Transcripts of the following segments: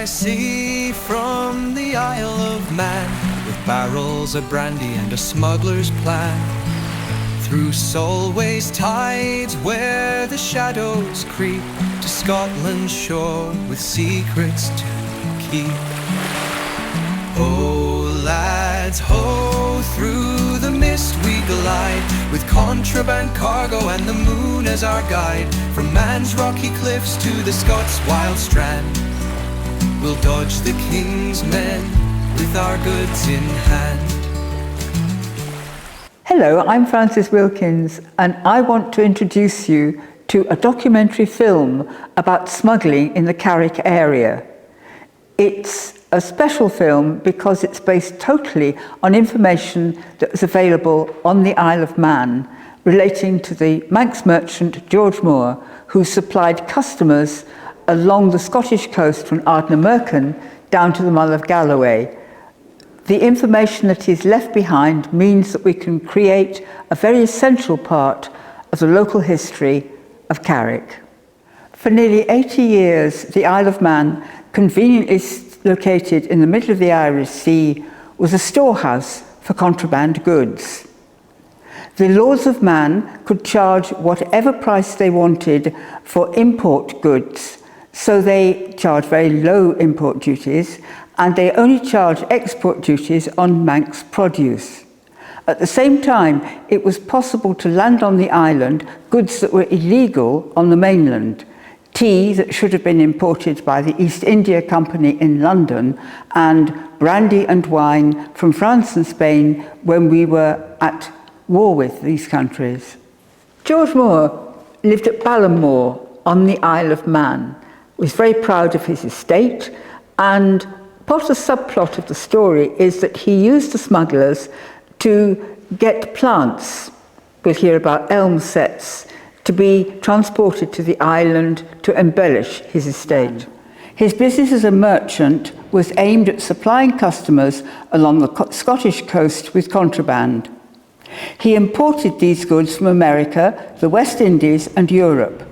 I see from the Isle of Man, with barrels of brandy and a smuggler's plan, through Solway's tides where the shadows creep, to Scotland's shore with secrets to keep. Ho lads, ho, through the mist we glide, with contraband cargo and the moon as our guide, from Man's rocky cliffs to the Scots' wild strand. We'll dodge the king's men with our goods in hand. Hello, I'm Frances Wilkins, and I want to introduce you to a documentary film about smuggling in the Carrick area. It's a special film because it's based totally on information that was available on the Isle of Man relating to the Manx merchant George Moore, who supplied customers along the Scottish coast from Ardnamurchan down to the Mull of Galloway. The information that is left behind means that we can create a very essential part of the local history of Carrick. For nearly 80 years, the Isle of Man, conveniently located in the middle of the Irish Sea, was a storehouse for contraband goods. The Lords of Man could charge whatever price they wanted for import goods, so they charged very low import duties, and they only charged export duties on Manx produce. At the same time, it was possible to land on the island goods that were illegal on the mainland. Tea that should have been imported by the East India Company in London, and brandy and wine from France and Spain when we were at war with these countries. George Moore lived at Ballantrae on the Isle of Man, was very proud of his estate, and part of the subplot of the story is that he used the smugglers to get plants, we'll hear about elm sets, to be transported to the island to embellish his estate. His business as a merchant was aimed at supplying customers along the Scottish coast with contraband. He imported these goods from America, the West Indies, and Europe.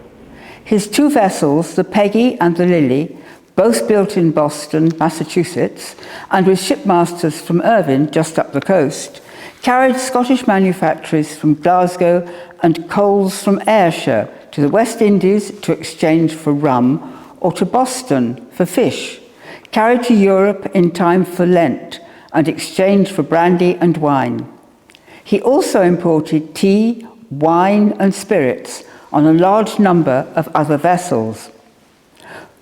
His two vessels, the Peggy and the Lily, both built in Boston, Massachusetts, and with shipmasters from Irvine, just up the coast, carried Scottish manufactories from Glasgow and coals from Ayrshire to the West Indies to exchange for rum, or to Boston for fish, carried to Europe in time for Lent and exchanged for brandy and wine. He also imported tea, wine and spirits on a large number of other vessels.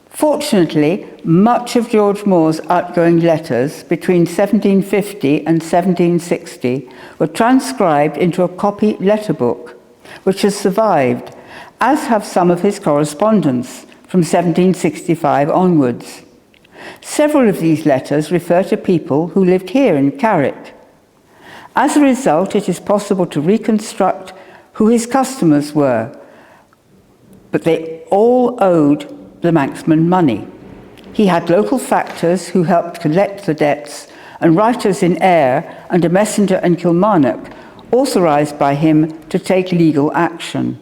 Fortunately, much of George Moore's outgoing letters between 1750 and 1760 were transcribed into a copy letterbook, which has survived, as have some of his correspondence from 1765 onwards. Several of these letters refer to people who lived here in Carrick. As a result, it is possible to reconstruct who his customers were, but they all owed the Manxman money. He had local factors who helped collect the debts, and writers in Ayr and a messenger in Kilmarnock authorised by him to take legal action.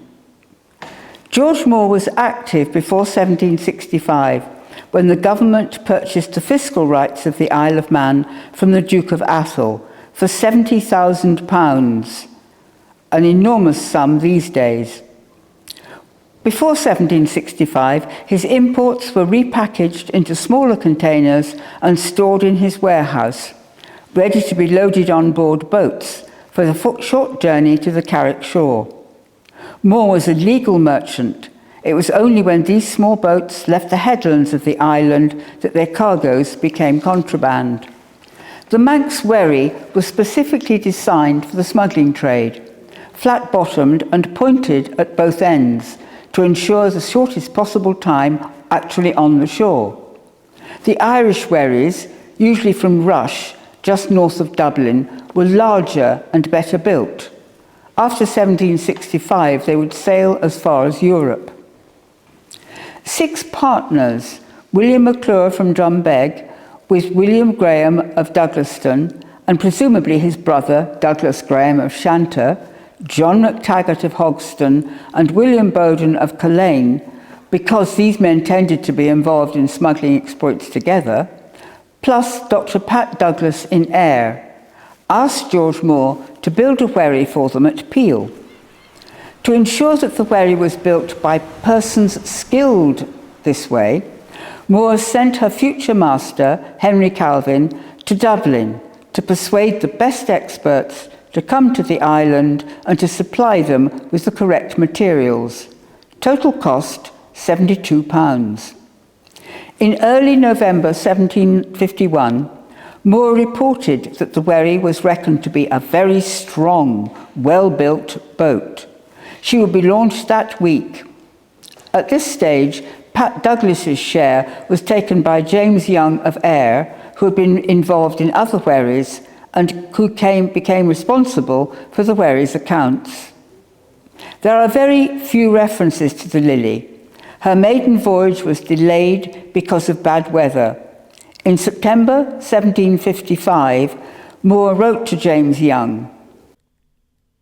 George Moore was active before 1765, when the government purchased the fiscal rights of the Isle of Man from the Duke of Atholl for £70,000, an enormous sum these days. Before 1765, his imports were repackaged into smaller containers and stored in his warehouse, ready to be loaded on board boats for the short journey to the Carrick shore. Moore was a legal merchant. It was only when these small boats left the headlands of the island that their cargoes became contraband. The Manx wherry was specifically designed for the smuggling trade, flat-bottomed and pointed at both ends, to ensure the shortest possible time actually on the shore. The Irish wherries, usually from Rush, just north of Dublin, were larger and better built. After 1765, they would sail as far as Europe. 6 partners, William McClure from Drumbeg, with William Graham of Douglaston, and presumably his brother, Douglas Graham of Shanter, John MacTaggart of Hogston, and William Bowden of Culzean, because these men tended to be involved in smuggling exploits together, plus Dr. Pat Douglas in Ayr, asked George Moore to build a wherry for them at Peel. To ensure that the wherry was built by persons skilled this way, Moore sent her future master, Henry Calvin, to Dublin to persuade the best experts to come to the island and to supply them with the correct materials. Total cost, £72. In early November 1751, Moore reported that the wherry was reckoned to be a very strong, well-built boat. She would be launched that week. At this stage, Pat Douglas's share was taken by James Young of Ayr, who had been involved in other wherries and who became responsible for the wherry's accounts. There are very few references to the Lily. Her maiden voyage was delayed because of bad weather. In September 1755, Moore wrote to James Young,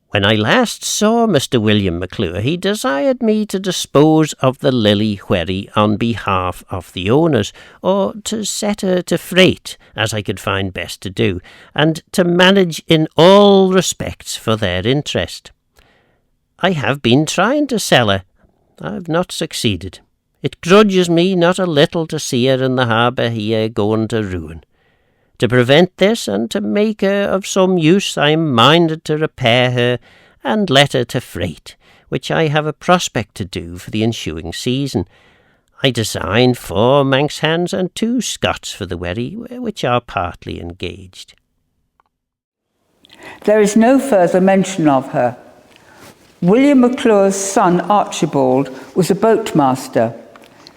"When I last saw Mr. William McClure, he desired me to dispose of the Lily wherry on behalf of the owners, or to set her to freight, as I could find best to do, and to manage in all respects for their interest. I have been trying to sell her. I have not succeeded. It grudges me not a little to see her in the harbour here going to ruin. To prevent this, and to make her of some use, I am minded to repair her and let her to freight, which I have a prospect to do for the ensuing season. I design 4 Manx hands and 2 Scots for the wherry, which are partly engaged." There is no further mention of her. William McClure's son Archibald was a boatmaster.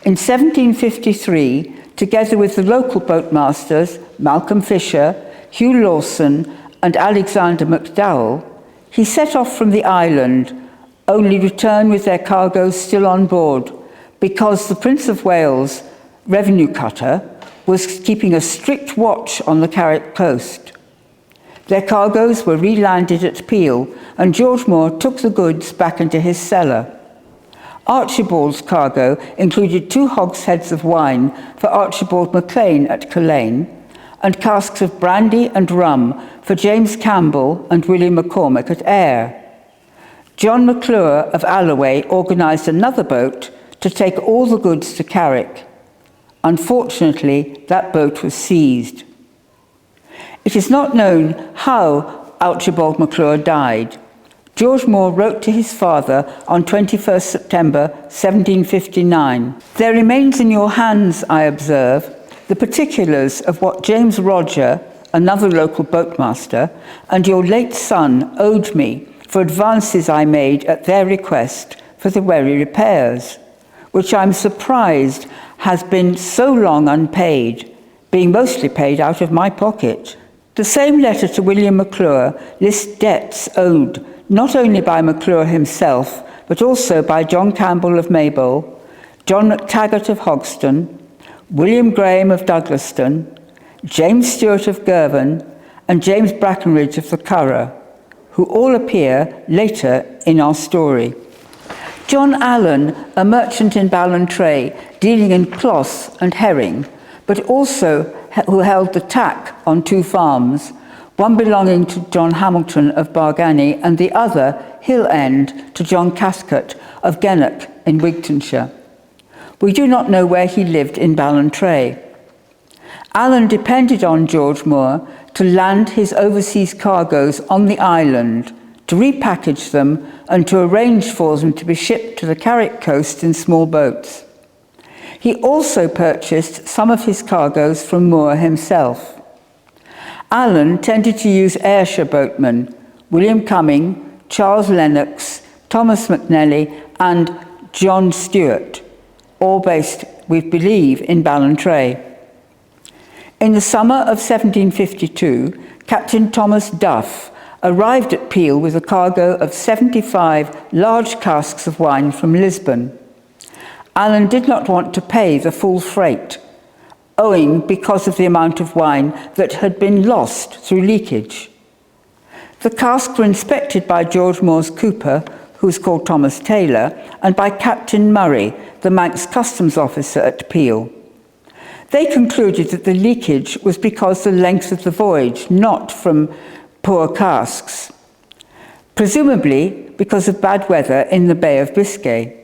In 1753, together with the local boatmasters Malcolm Fisher, Hugh Lawson and Alexander McDowell, he set off from the island, only returned with their cargoes still on board, because the Prince of Wales revenue cutter was keeping a strict watch on the Carrick coast. Their cargoes were re-landed at Peel, and George Moore took the goods back into his cellar. Archibald's cargo included 2 hogsheads of wine for Archibald MacLean at Culzean, and casks of brandy and rum for James Campbell and William McCormick at Ayr. John McClure of Alloway organised another boat to take all the goods to Carrick. Unfortunately, that boat was seized. It is not known how Archibald McClure died. George Moore wrote to his father on 21st September 1759, "There remains in your hands, I observe, the particulars of what James Roger, another local boatmaster, and your late son owed me for advances I made at their request for the wherry repairs, which I am surprised has been so long unpaid, being mostly paid out of my pocket." The same letter to William McClure lists debts owed not only by McClure himself, but also by John Campbell of Maybole, John MacTaggart of Hogston, William Graham of Douglaston, James Stewart of Girvan, and James Brackenridge of the Curragh, who all appear later in our story. John Allen, a merchant in Ballantrae, dealing in cloth and herring, but also who held the tack on 2 farms, one belonging to John Hamilton of Bargany and the other, Hill End, to John Cathcart of Gennock in Wigtonshire. We do not know where he lived in Ballantrae. Allen depended on George Moore to land his overseas cargoes on the island, to repackage them and to arrange for them to be shipped to the Carrick coast in small boats. He also purchased some of his cargoes from Moore himself. Allen tended to use Ayrshire boatmen, William Cumming, Charles Lennox, Thomas McNelly and John Stewart, all based, we believe, in Ballantrae. In the summer of 1752, Captain Thomas Duff arrived at Peel with a cargo of 75 large casks of wine from Lisbon. Allen did not want to pay the full freight, owing because of the amount of wine that had been lost through leakage. The casks were inspected by George Moore's cooper, who was called Thomas Taylor, and by Captain Murray, the Manx customs officer at Peel. They concluded that the leakage was because of the length of the voyage, not from poor casks, presumably because of bad weather in the Bay of Biscay.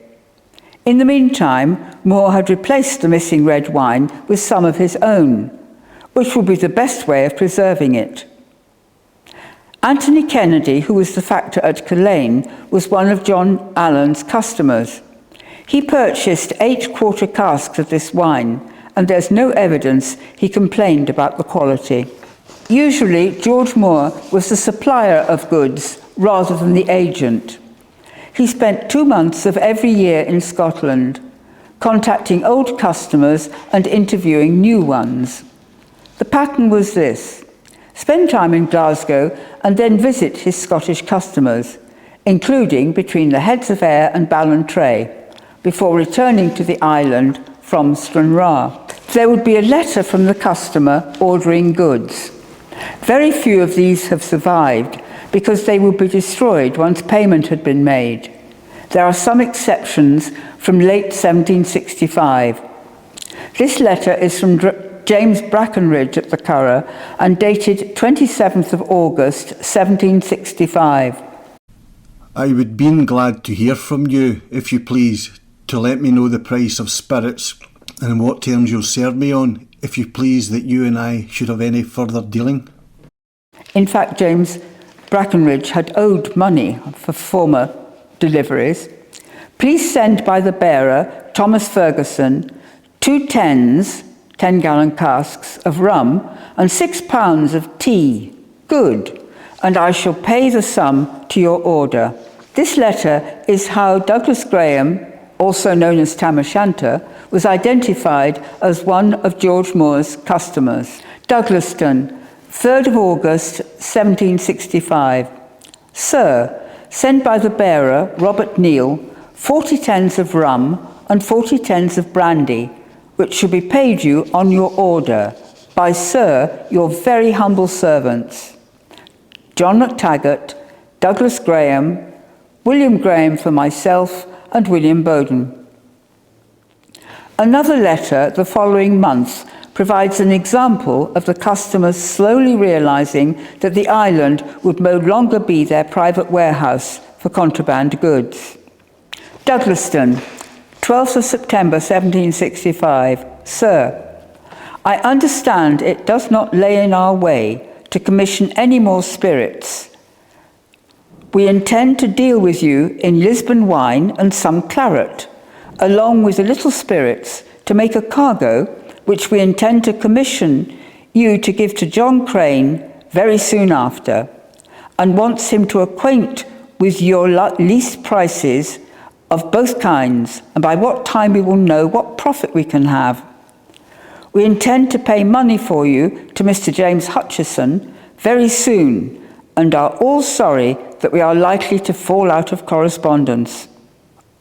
In the meantime, Moore had replaced the missing red wine with some of his own, which would be the best way of preserving it. Anthony Kennedy, who was the factor at Culzean, was one of John Allen's customers. He purchased 8 quarter casks of this wine, and there's no evidence he complained about the quality. Usually, George Moore was the supplier of goods rather than the agent. He spent 2 months of every year in Scotland, contacting old customers and interviewing new ones. The pattern was this: spend time in Glasgow and then visit his Scottish customers, including between the Heads of Ayr and Ballantrae, before returning to the island from Stranraer. There would be a letter from the customer ordering goods. Very few of these have survived because they would be destroyed once payment had been made. There are some exceptions from late 1765. This letter is from James Brackenridge at the Curragh and dated 27th of August 1765. I would be glad to hear from you, if you please, to let me know the price of spirits and what terms you'll serve me on, if you please, that you and I should have any further dealing. In fact, James Brackenridge had owed money for former deliveries. Please send by the bearer, Thomas Ferguson, 2 10-gallon casks of rum and 6 pounds of tea. Good. And I shall pay the sum to your order. This letter is how Douglas Graham, also known as Tam O'Shanter, was identified as one of George Moore's customers. Douglaston, 3rd of August 1765. Sir, send by the bearer, Robert Neal, 40 tens of rum and 40 tens of brandy, which shall be paid you on your order, by, sir, your very humble servants, John MacTaggart, Douglas Graham, William Graham for myself, and William Bowden. Another letter the following month provides an example of the customers slowly realising that the island would no longer be their private warehouse for contraband goods. Douglaston, 12th of September 1765. Sir, I understand it does not lay in our way to commission any more spirits. We intend to deal with you in Lisbon wine and some claret, along with a little spirits, to make a cargo which we intend to commission you to give to John Crane very soon after, and wants him to acquaint with your least prices of both kinds, and by what time we will know what profit we can have. We intend to pay money for you to Mr. James Hutchison very soon, and are all sorry that we are likely to fall out of correspondence.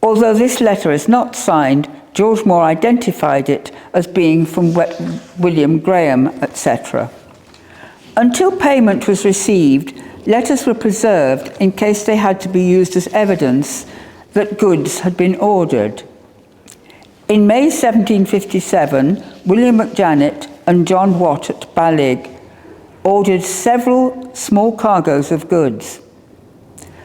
Although this letter is not signed, George Moore identified it as being from William Graham, etc. Until payment was received, letters were preserved in case they had to be used as evidence that goods had been ordered. In May 1757, William McJanet and John Watt at Ballig ordered several small cargoes of goods.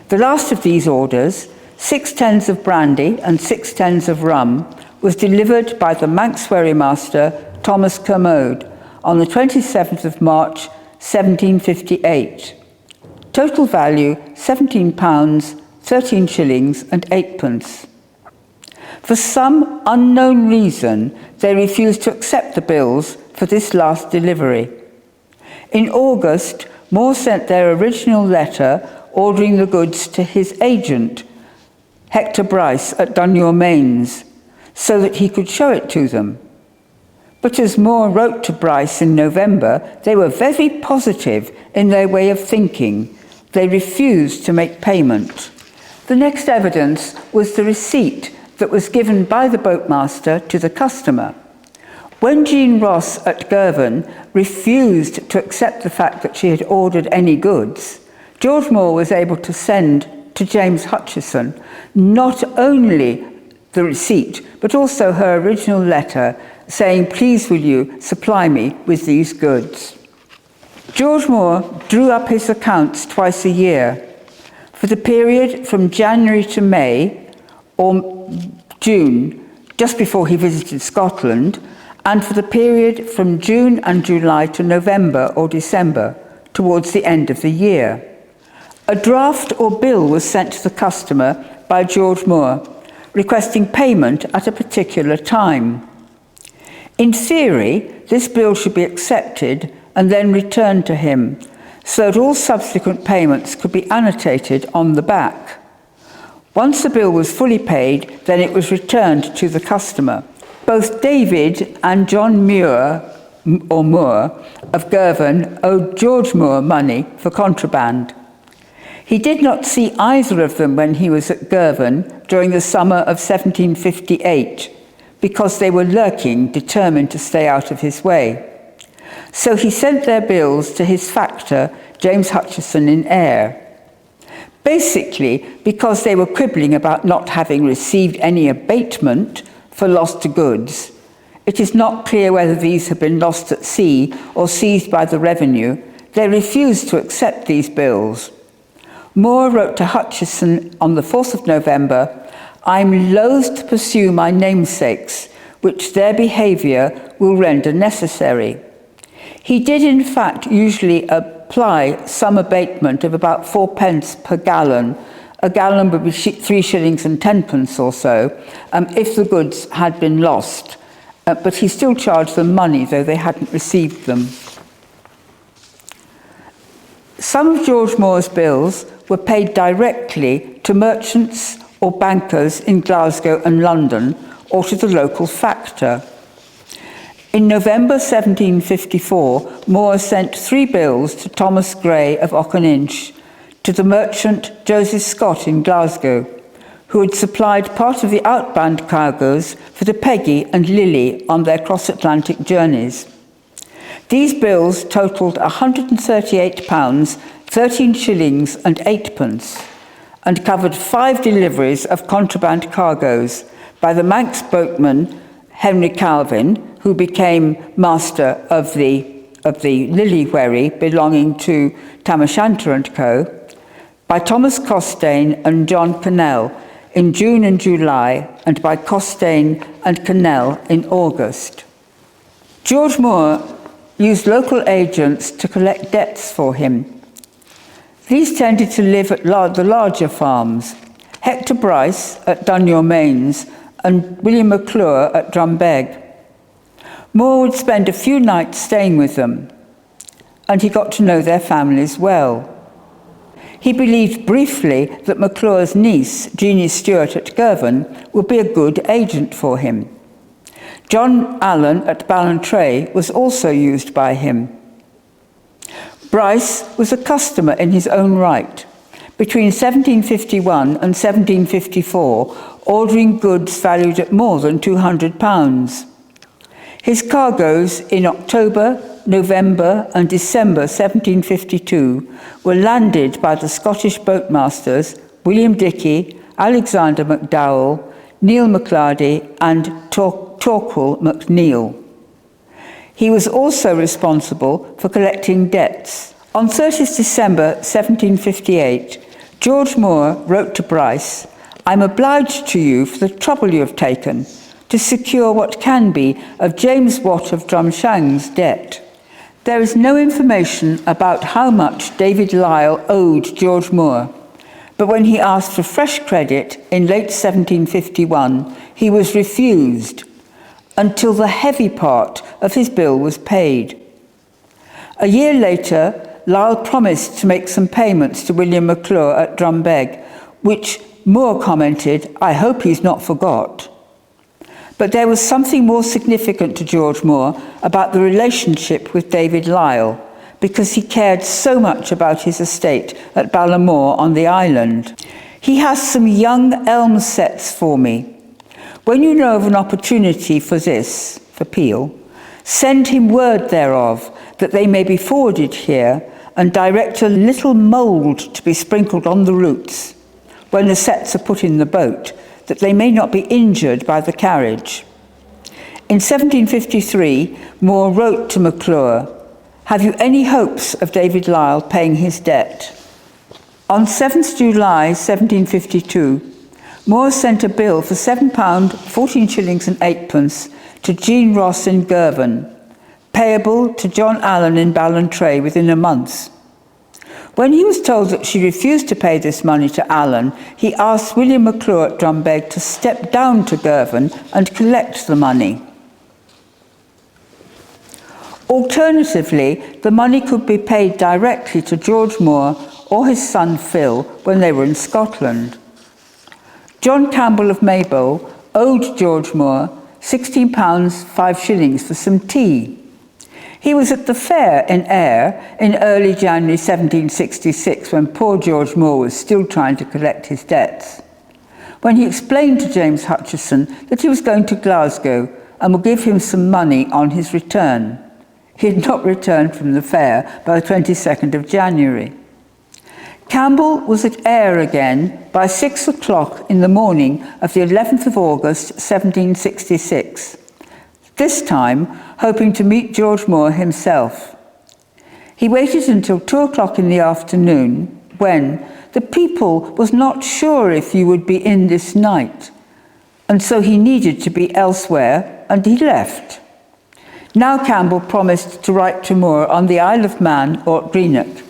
The last of these orders, 6 tens of brandy and 6 tens of rum, was delivered by the Manx wherrymaster Thomas Kermode on the 27th of March 1758. Total value £17, 13 shillings and 8pence. For some unknown reason, they refused to accept the bills for this last delivery. In August, Moore sent their original letter ordering the goods to his agent, Hector Bryce at Dunure Maidens, so that he could show it to them. But as Moore wrote to Bryce in November, they were very positive in their way of thinking. They refused to make payment. The next evidence was the receipt that was given by the boatmaster to the customer. When Jean Ross at Girvan refused to accept the fact that she had ordered any goods, George Moore was able to send to James Hutchison not only the receipt, but also her original letter saying, "Please will you supply me with these goods." George Moore drew up his accounts twice a year, for the period from January to May, or June, just before he visited Scotland, and for the period from June and July to November or December, towards the end of the year. A draft or bill was sent to the customer by George Moore, requesting payment at a particular time. In theory, this bill should be accepted and then returned to him, so that all subsequent payments could be annotated on the back. Once the bill was fully paid, then it was returned to the customer. Both David and John Moore of Girvan owed George Moore money for contraband. He did not see either of them when he was at Girvan during the summer of 1758, because they were lurking, determined to stay out of his way. So he sent their bills to his factor, James Hutchison in Ayr. Basically, because they were quibbling about not having received any abatement for lost goods. It is not clear whether these had been lost at sea or seized by the revenue. They refused to accept these bills. Moore wrote to Hutchison on the 4th of November, "I'm loath to pursue my namesakes, which their behaviour will render necessary." He did in fact usually apply some abatement of about 4 pence per gallon. A gallon would be 3 shillings and 10 pence or so, if the goods had been lost. But he still charged them money, though they hadn't received them. Some of George Moore's bills were paid directly to merchants or bankers in Glasgow and London, or to the local factor. In November 1754, Moore sent 3 bills to Thomas Gray of Auchinninch, to the merchant Joseph Scott in Glasgow, who had supplied part of the outbound cargoes for the Peggy and Lily on their cross-Atlantic journeys. These bills totalled £138, 13 shillings and 8 pence, and covered 5 deliveries of contraband cargoes by the Manx boatman Henry Calvin, who became master of the Lily wherry belonging to Tam O'Shanter and Co., by Thomas Costain and John Cannell in June and July, and by Costain and Cannell in August. George Moore used local agents to collect debts for him. These tended to live at the larger farms, Hector Bryce at Dunyor Mains and William McClure at Drumbeg. Moore would spend a few nights staying with them, and he got to know their families well. He believed briefly that McClure's niece, Jeanie Stewart at Girvan, would be a good agent for him. John Allen at Ballantrae was also used by him. Bryce was a customer in his own right, between 1751 and 1754, ordering goods valued at more than £200. His cargoes in October, November and December 1752 were landed by the Scottish boatmasters William Dickey, Alexander MacDowell, Neil MacLardy and Torquil MacNeil. He was also responsible for collecting debts. On 30th December 1758, George Moore wrote to Bryce, "I'm obliged to you for the trouble you have taken to secure what can be of James Watt of Drumshang's debt." There is no information about how much David Lyle owed George Moore, but when he asked for fresh credit in late 1751, he was refused until the heavy part of his bill was paid. A year later, Lyle promised to make some payments to William McClure at Drumbeg, which Moore commented, "I hope he's not forgot." But there was something more significant to George Moore about the relationship with David Lyle, because he cared so much about his estate at Ballamore on the island. "He has some young elm sets for me. When you know of an opportunity for this," for Peel, "send him word thereof, that they may be forwarded here, and direct a little mould to be sprinkled on the roots. when the sets are put in the boat, that they may not be injured by the carriage. In 1753, Moore wrote to McClure, "Have you any hopes of David Lisle paying his debt?" On 7th July 1752, Moore sent a bill for £7, 14 shillings and 8pence to Jean Ross in Girvan, payable to John Allen in Ballantrae within a month. When he was told that she refused to pay this money to Allen, he asked William McClure at Drumbeg to step down to Girvan and collect the money. Alternatively, the money could be paid directly to George Moore or his son Phil when they were in Scotland. John Campbell of Maybole owed George Moore £16, 5 shillings for some tea. He was at the fair in Ayr in early January 1766 when poor George Moore was still trying to collect his debts. When he explained to James Hutcheson that he was going to Glasgow and would give him some money on his return. He had not returned from the fair by the 22nd of January. Campbell was at Ayr again by 6 o'clock in the morning of the 11th of August 1766, this time hoping to meet George Moore himself. He waited until 2 o'clock in the afternoon when the people was not sure if you would be in this night, and so he needed to be elsewhere, and he left. Now Campbell promised to write to Moore on the Isle of Man or at Greenock.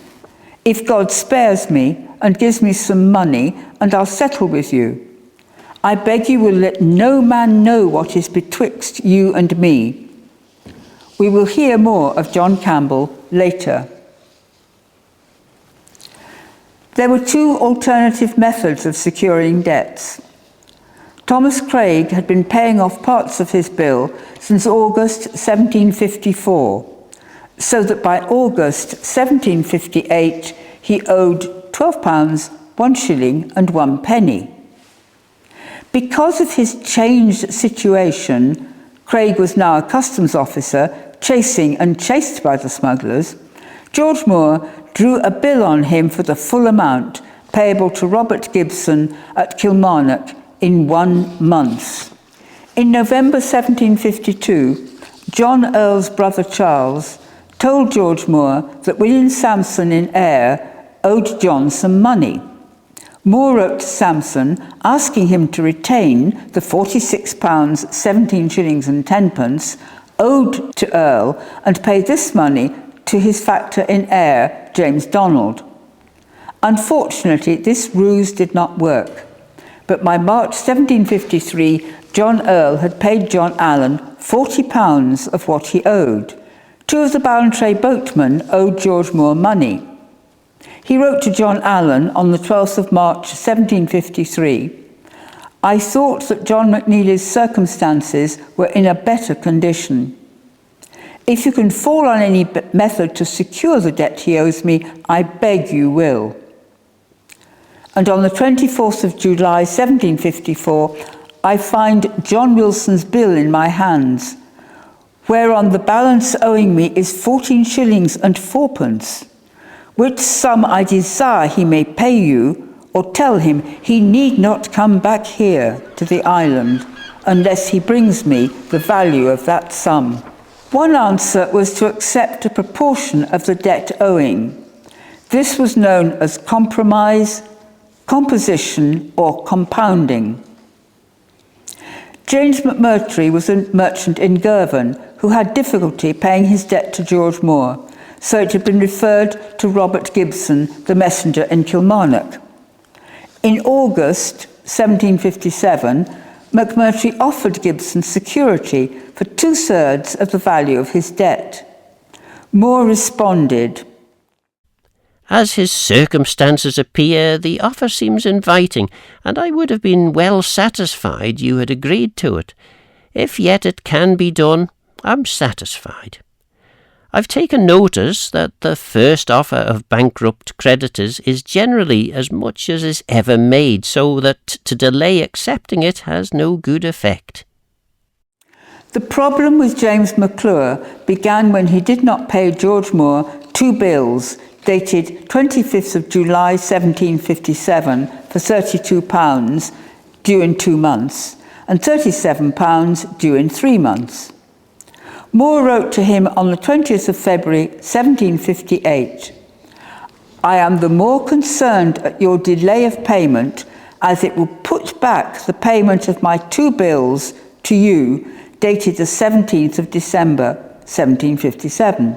"If God spares me and gives me some money, and I'll settle with you. I beg you will let no man know what is betwixt you and me." We will hear more of John Campbell later. There were two alternative methods of securing debts. Thomas Craig had been paying off parts of his bill since August 1754, so that by August 1758 he owed £12, 1 shilling and 1 penny. Because of his changed situation, Craig was now a customs officer, chasing and chased by the smugglers. George Moore drew a bill on him for the full amount, payable to Robert Gibson at Kilmarnock in 1 month. In November 1752, John Earl's brother Charles told George Moore that William Sampson in Ayr owed John some money. Moore wrote to Sampson asking him to retain the £46, 17 shillings and 10pence owed to Earl and pay this money to his factor in Ayr, James Donald. Unfortunately, this ruse did not work, but by March 1753, John Earl had paid John Allen £40 of what he owed. Two of the Ballantrae boatmen owed George Moore money. He wrote to John Allen on the 12th of March 1753, "I thought that John McNeely's circumstances were in a better condition. If you can fall on any method to secure the debt he owes me, I beg you will." And on the 24th of July 1754, I find John Wilson's bill in my hands, whereon the balance owing me is 14 shillings and 4pence, which sum I desire he may pay you, or tell him he need not come back here to the island unless he brings me the value of that sum. One answer was to accept a proportion of the debt owing. This was known as compromise, composition, or compounding. James McMurtry was a merchant in Girvan who had difficulty paying his debt to George Moore, so it had been referred to Robert Gibson, the messenger in Kilmarnock. In August 1757, McMurtry offered Gibson security for 2/3 of the value of his debt. Moore responded, "As his circumstances appear, the offer seems inviting, and I would have been well satisfied you had agreed to it. If yet it can be done, I'm satisfied. I've taken notice that the first offer of bankrupt creditors is generally as much as is ever made, so that to delay accepting it has no good effect." The problem with James McClure began when he did not pay George Moore 2 bills dated 25th of July 1757 for £32 due in 2 months and £37 due in 3 months. Moore wrote to him on the 20th of February 1758, "I am the more concerned at your delay of payment, as it will put back the payment of my 2 bills to you, dated the 17th of December 1757.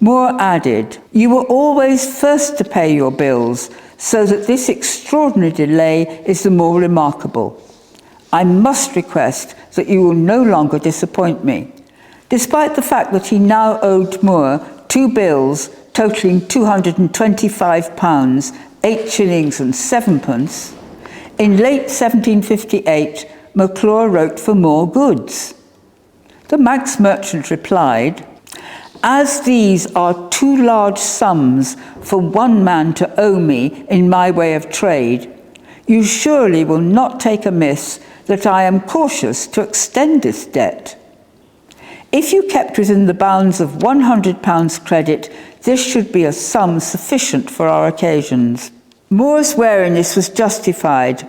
Moore added, "You were always first to pay your bills, so that this extraordinary delay is the more remarkable. I must request that you will no longer disappoint me." Despite the fact that he now owed Moore 2 bills totalling £225, 8 shillings and 7 pence, in late 1758, McClure wrote for more goods. The Manx merchant replied, "As these are too large sums for one man to owe me in my way of trade, you surely will not take amiss that I am cautious to extend this debt. If you kept within the bounds of £100 credit, this should be a sum sufficient for our occasions." Moore's wariness was justified.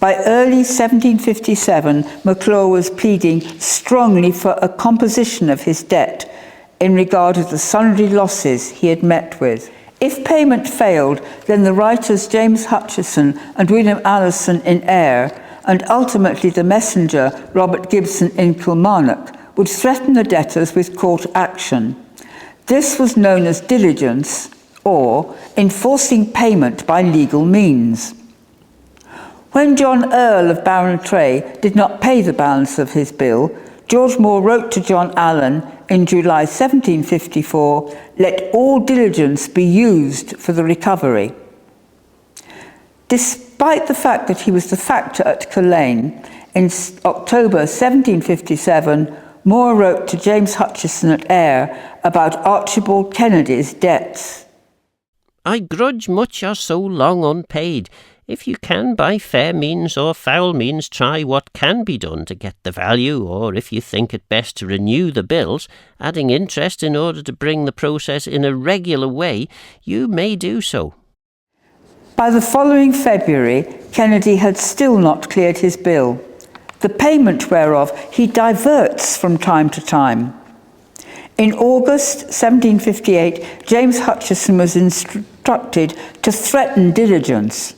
By early 1757, McClure was pleading strongly for a composition of his debt in regard of the sundry losses he had met with. If payment failed, then the writers James Hutcheson and William Allison in Ayr, and ultimately the messenger Robert Gibson in Kilmarnock, would threaten the debtors with court action. This was known as diligence, or enforcing payment by legal means. When John Earl of Ballantrae did not pay the balance of his bill, George Moore wrote to John Allen in July 1754, "Let all diligence be used for the recovery." Despite the fact that he was the factor at Culzean, in October 1757, Moore wrote to James Hutcheson at Ayr about Archibald Kennedy's debts. "I grudge much are so long unpaid. If you can by fair means or foul means try what can be done to get the value, or if you think it best to renew the bills, adding interest in order to bring the process in a regular way, you may do so." By the following February, Kennedy had still not cleared his bill, the payment whereof he diverts from time to time. In August 1758, James Hutcheson was instructed to threaten diligence.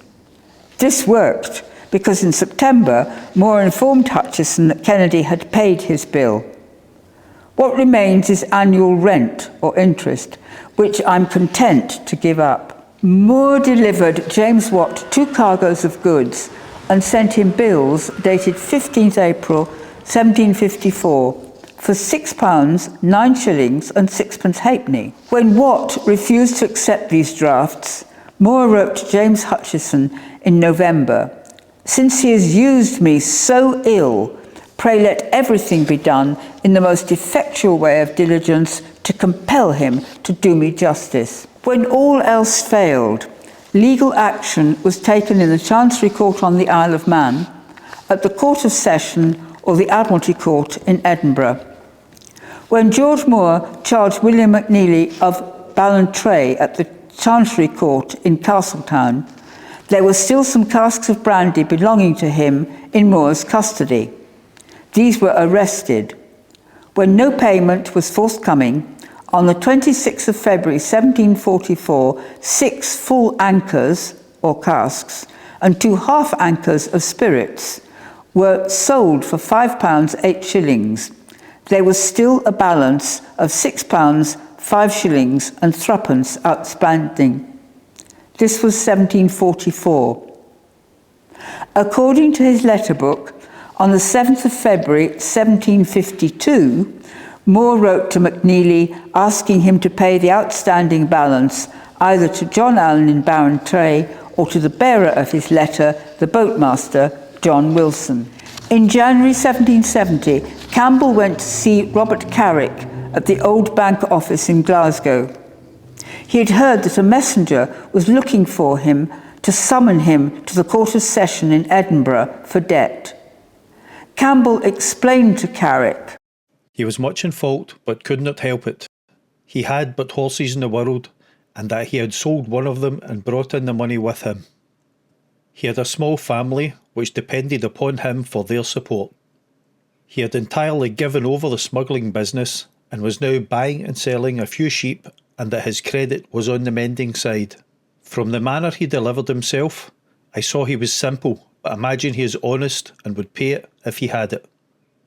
This worked because in September, Moore informed Hutcheson that Kennedy had paid his bill. "What remains is annual rent or interest, which I'm content to give up." Moore delivered James Watt 2 cargoes of goods and sent him bills dated 15th April 1754 for £6, 9 shillings and 6 halfpenny. When Watt refused to accept these drafts, Moore wrote to James Hutcheson in November, "Since he has used me so ill, pray let everything be done in the most effectual way of diligence to compel him to do me justice." When all else failed, legal action was taken in the Chancery Court on the Isle of Man, at the Court of Session or the Admiralty Court in Edinburgh. When George Moore charged William McNeely of Ballantrae at the Chancery Court in Castletown, there were still some casks of brandy belonging to him in Moore's custody. These were arrested. When no payment was forthcoming, on the 26th of February 1744, 6 full anchors, or casks, and 2 half anchors of spirits were sold for £5, 8 shillings. There was still a balance of £6, 5 shillings and 3 outstanding. This was 1744. According to his letter book, on the 7th of February 1752, Moore wrote to McNeely asking him to pay the outstanding balance either to John Allen in Ballantrae or to the bearer of his letter, the boatmaster, John Wilson. In January 1770, Campbell went to see Robert Carrick at the Old Bank office in Glasgow. He had heard that a messenger was looking for him to summon him to the Court of Session in Edinburgh for debt. Campbell explained to Carrick, "He was much in fault, but could not help it. He had but horses in the world, and that he had sold one of them and brought in the money with him." He had a small family which depended upon him for their support. He had entirely given over the smuggling business and was now buying and selling a few sheep, and that his credit was on the mending side. From the manner he delivered himself, I saw he was simple, but imagine he is honest and would pay it if he had it.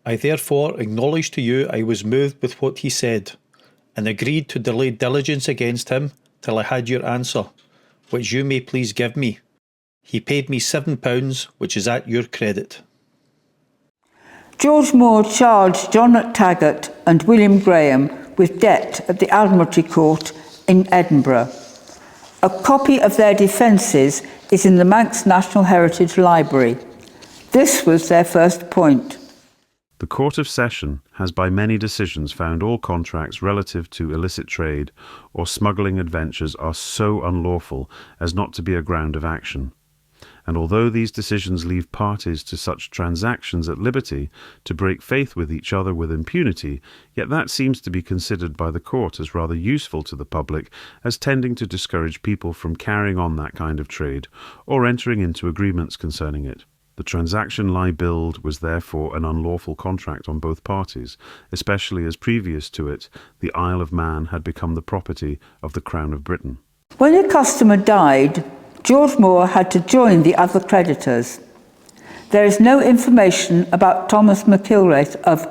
I therefore acknowledge to you I was moved with what he said, and agreed to delay diligence against him till I had your answer, which you may please give me. He paid me £7, which is at your credit. George Moore charged John MacTaggart and William Graham with debt at the Admiralty Court in Edinburgh. A copy of their defences is in the Manx National Heritage Library. This was their first point. The Court of Session has by many decisions found all contracts relative to illicit trade or smuggling adventures are so unlawful as not to be a ground of action. And although these decisions leave parties to such transactions at liberty to break faith with each other with impunity, yet that seems to be considered by the court as rather useful to the public, as tending to discourage people from carrying on that kind of trade or entering into agreements concerning it. The transaction lie billed was therefore an unlawful contract on both parties, especially as previous to it the Isle of Man had become the property of the Crown of Britain. When a customer died, George Moore had to join the other creditors. There is no information about Thomas McIlwraith of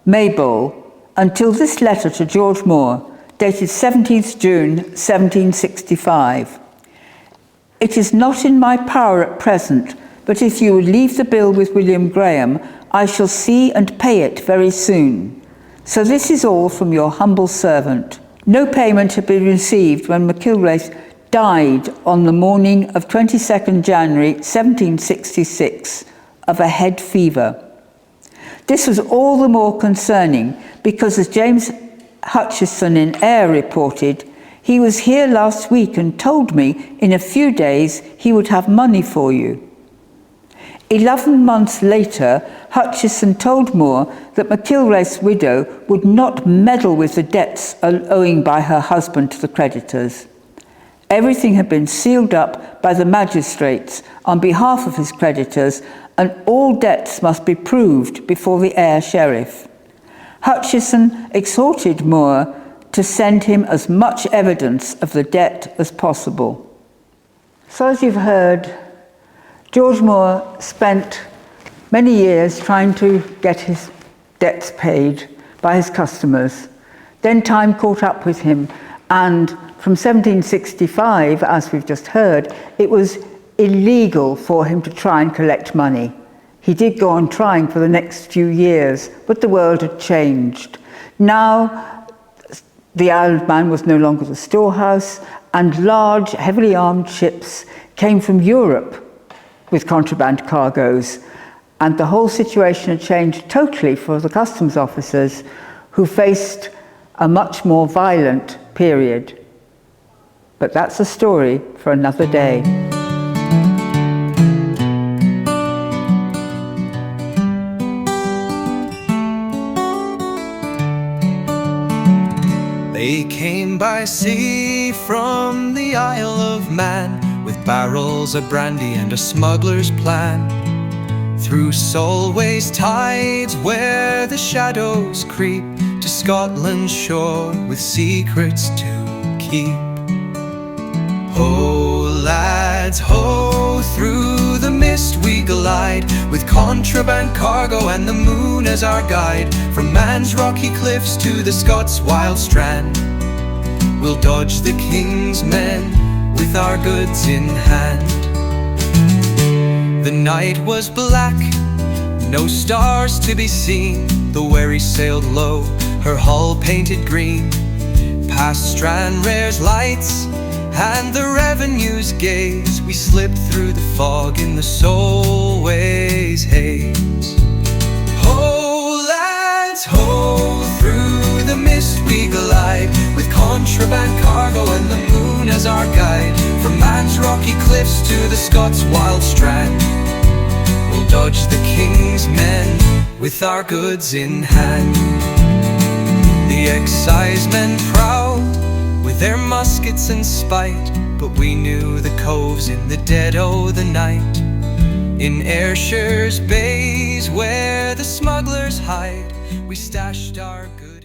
Maybole until this letter to George Moore, dated 17th June 1765. It is not in my power at present, but if you will leave the bill with William Graham, I shall see and pay it very soon. So this is all from your humble servant. No payment had been received when McIlwraith died on the morning of 22nd January 1766 of a head fever. This was all the more concerning because, as James Hutchison in Ayr reported, he was here last week and told me in a few days he would have money for you. 11 months later, Hutchison told Moore that McIlwraith's widow would not meddle with the debts owing by her husband to the creditors. Everything had been sealed up by the magistrates on behalf of his creditors, and all debts must be proved before the Ayr sheriff. Hutchison exhorted Moore to send him as much evidence of the debt as possible. So as you've heard, George Moore spent many years trying to get his debts paid by his customers. Then time caught up with him, and from 1765, as we've just heard, it was illegal for him to try and collect money. He did go on trying for the next few years, but the world had changed. Now, the Isle of Man was no longer the storehouse, and large, heavily armed ships came from Europe with contraband cargoes, and the whole situation had changed totally for the customs officers, who faced a much more violent period. But that's a story for another day. They came by sea from the Isle of Man, with barrels of brandy and a smuggler's plan. Through Solway's tides where the shadows creep, to Scotland's shore with secrets to keep. Ho lads, ho, through the mist we glide, with contraband cargo and the moon as our guide. From Man's rocky cliffs to the Scots' wild strand, we'll dodge the king's men with our goods in hand. The night was black, no stars to be seen. The wherry sailed low, her hull painted green. Past Stranraer's lights and the revenue's gaze, we slipped through the fog in the Solway's haze. Ho lads, ho, through the mist we glide, with contraband cargo and the moon as our guide. From Man's rocky cliffs to the Scots' wild strand, we'll dodge the king's men with our goods in hand. The excisemen proud with their muskets and spite, but we knew the coves in the dead o' the night. In Ayrshire's bays where the smugglers hide, we stashed our goods.